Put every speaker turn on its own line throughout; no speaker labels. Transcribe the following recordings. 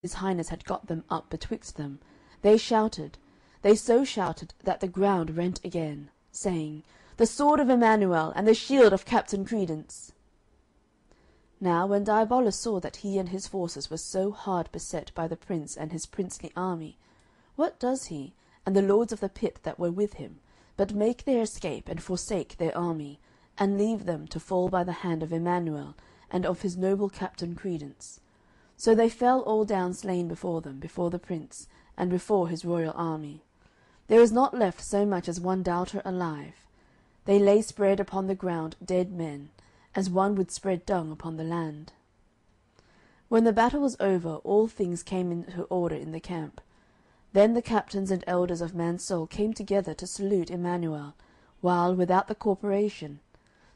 his highness had got them up betwixt them, they shouted, they so shouted that the ground rent again, saying, The sword of Emmanuel, and the shield of Captain Credence. Now when Diabolus saw that he and his forces were so hard beset by the prince and his princely army, what does he, and the lords of the pit that were with him, but make their escape, and forsake their army, and leave them to fall by the hand of Emmanuel and of his noble Captain Credence? So they fell all down slain before them, before the prince, and before his royal army. There was not left so much as one doubter alive. They lay spread upon the ground dead men, as one would spread dung upon the land. When the battle was over, all things came into order in the camp. Then the captains and elders of Mansoul came together to salute Emmanuel, while without the corporation.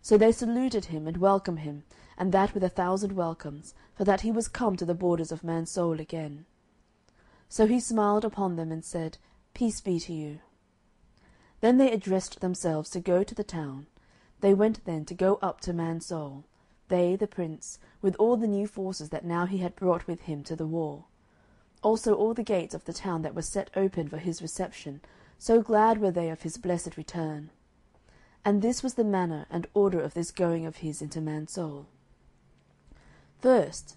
So they saluted him and welcomed him, and that with 1,000 welcomes, for that he was come to the borders of Mansoul again. So he smiled upon them and said, Peace be to you. Then they addressed themselves to go to the town. They went then to go up to Mansoul, they, the prince, with all the new forces that now he had brought with him to the war. Also all the gates of the town that were set open for his reception, so glad were they of his blessed return. And this was the manner and order of this going of his into Mansoul. First,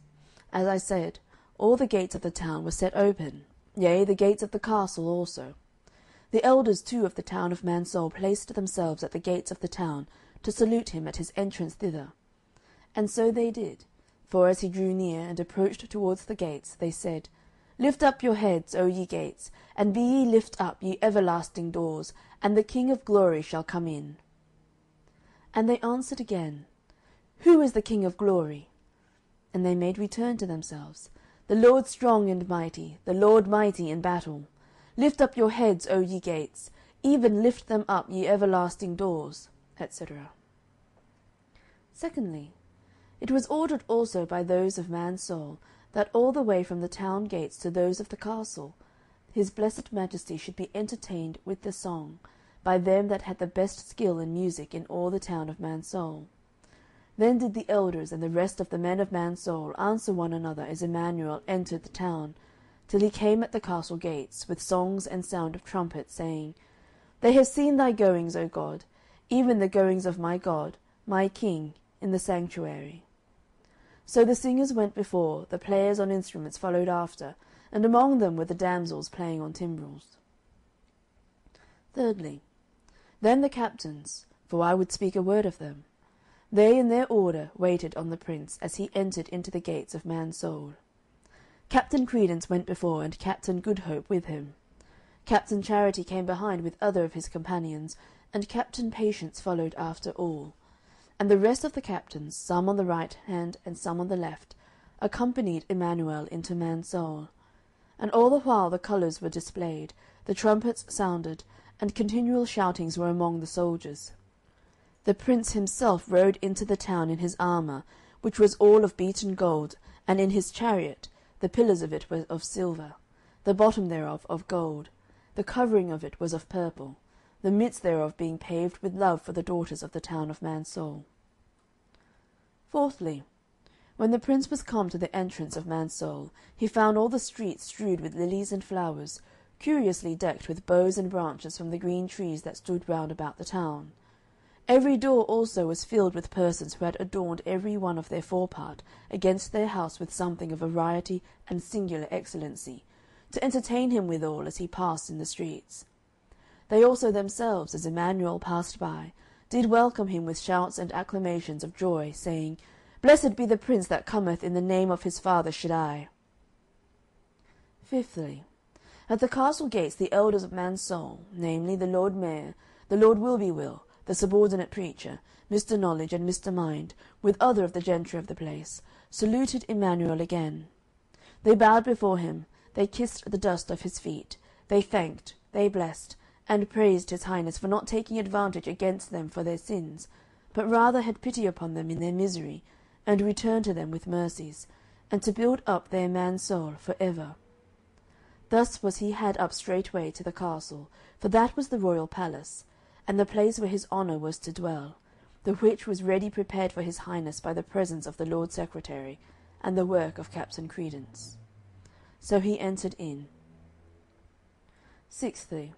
as I said, all the gates of the town were set open, yea, the gates of the castle also. The elders too of the town of Mansoul placed themselves at the gates of the town to salute him at his entrance thither. And so they did, for as he drew near and approached towards the gates, they said, Lift up your heads, O ye gates, and be ye lift up, ye everlasting doors, and the King of glory shall come in. And they answered again, Who is the King of glory? And they made return to themselves, The Lord strong and mighty, the Lord mighty in battle. Lift up your heads, O ye gates, even lift them up, ye everlasting doors, etc. Secondly, it was ordered also by those of Mansoul that all the way from the town gates to those of the castle, his blessed majesty should be entertained with the song, by them that had the best skill in music in all the town of Mansoul. Then did the elders and the rest of the men of Mansoul answer one another as Emmanuel entered the town, till he came at the castle gates, with songs and sound of trumpets, saying, They have seen thy goings, O God, even the goings of my God, my King, in the sanctuary. So the singers went before, the players on instruments followed after, and among them were the damsels playing on timbrels. Thirdly, then the captains, for I would speak a word of them, they in their order waited on the prince as he entered into the gates of Mansoul. Captain Credence went before, and Captain Goodhope with him. Captain Charity came behind with other of his companions, and Captain Patience followed after all. And the rest of the captains, some on the right hand and some on the left, accompanied Emmanuel into Mansoul. And all the while the colours were displayed, the trumpets sounded, and continual shoutings were among the soldiers. The prince himself rode into the town in his armour, which was all of beaten gold, and in his chariot, the pillars of it were of silver, the bottom thereof of gold, the covering of it was of purple, the midst thereof being paved with love for the daughters of the town of Mansoul. Fourthly, when the prince was come to the entrance of Mansoul, he found all the streets strewed with lilies and flowers, curiously decked with boughs and branches from the green trees that stood round about the town. Every door also was filled with persons who had adorned every one of their forepart against their house with something of variety and singular excellency, to entertain him withal as he passed in the streets. They also themselves, as Emmanuel passed by, did welcome him with shouts and acclamations of joy, saying, Blessed be the Prince that cometh in the name of his Father Shaddai. Fifthly, at the castle gates the elders of Mansoul, namely the Lord Mayor, the Lord Will-be-will, the subordinate preacher, Mr. Knowledge, and Mr. Mind, with other of the gentry of the place, saluted Emmanuel again. They bowed before him, they kissed the dust of his feet, they thanked, they blessed, and praised his highness for not taking advantage against them for their sins, but rather had pity upon them in their misery, and returned to them with mercies, and to build up their Mansoul for ever. Thus was he had up straightway to the castle, for that was the royal palace, and the place where his honour was to dwell, the which was ready prepared for his highness by the presence of the Lord Secretary, and the work of Captain Credence. So he entered in. Sixthly,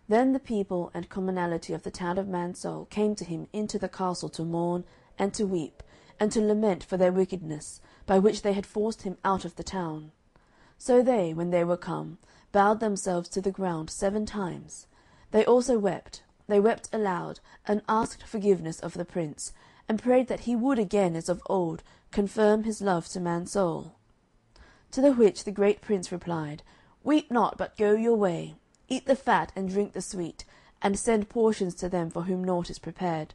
then the people and commonalty of the town of Mansoul came to him into the castle to mourn and to weep and to lament for their wickedness, by which they had forced him out of the town. So they, when they were come, bowed themselves to the ground 7 times. They also wept, they wept aloud, and asked forgiveness of the prince, and prayed that he would again, as of old, confirm his love to Mansoul. To the which the great prince replied, Weep not, but go your way. Eat the fat and drink the sweet, and send portions to them for whom naught is prepared.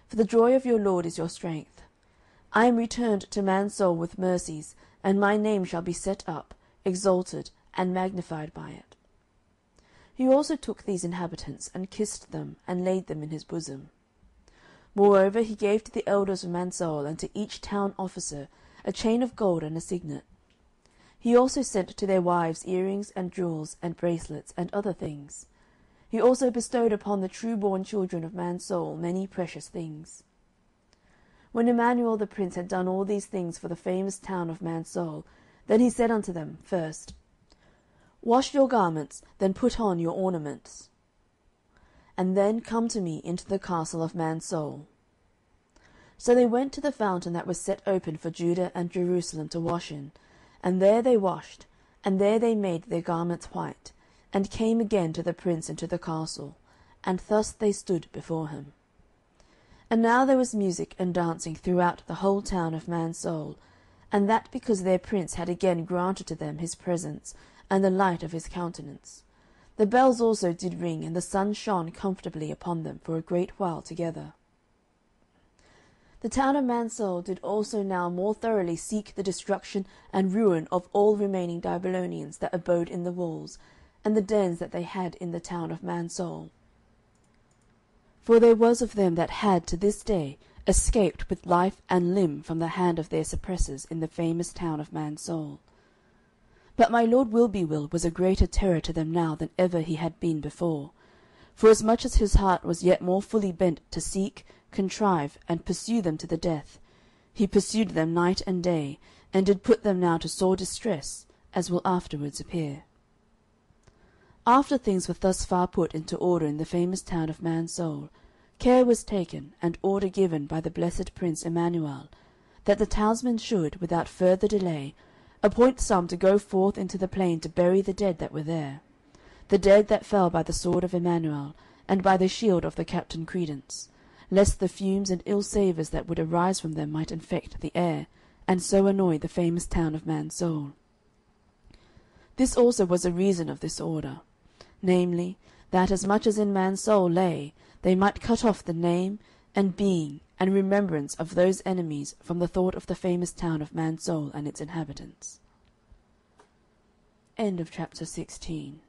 For the joy of your lord is your strength. I am returned to Mansoul with mercies, and my name shall be set up, exalted, and magnified by it. He also took these inhabitants, and kissed them, and laid them in his bosom. Moreover he gave to the elders of Mansoul and to each town officer a chain of gold and a signet. He also sent to their wives earrings and jewels and bracelets and other things. He also bestowed upon the true-born children of Mansoul many precious things. When Emmanuel the prince had done all these things for the famous town of Mansoul, then he said unto them, first, Wash your garments, then put on your ornaments, and then come to me into the castle of Mansoul. So they went to the fountain that was set open for Judah and Jerusalem to wash in, and there they washed, and there they made their garments white, and came again to the prince into the castle, and thus they stood before him. And now there was music and dancing throughout the whole town of Mansoul, and that because their prince had again granted to them his presence, and the light of his countenance. The bells also did ring, and the sun shone comfortably upon them for a great while together. The town of Mansoul did also now more thoroughly seek the destruction and ruin of all remaining Babylonians that abode in the walls, and the dens that they had in the town of Mansoul. For there was of them that had to this day escaped with life and limb from the hand of their suppressors in the famous town of Mansoul. But my lord Wilbewill was a greater terror to them now than ever he had been before, forasmuch as his heart was yet more fully bent to seek, contrive, and pursue them to the death. He pursued them night and day, and did put them now to sore distress, as will afterwards appear. After things were thus far put into order in the famous town of Mansoul, care was taken, and order given by the blessed Prince Emmanuel, that the townsmen should, without further delay, appoint some to go forth into the plain to bury the dead that were there, the dead that fell by the sword of Emmanuel, and by the shield of the captain Credence, lest the fumes and ill savours that would arise from them might infect the air, and so annoy the famous town of Mansoul. This also was a reason of this order, namely, that as much as in Mansoul lay, they might cut off the name and being and remembrance of those enemies from the thought of the famous town of Mansoul and its inhabitants. End of chapter 16.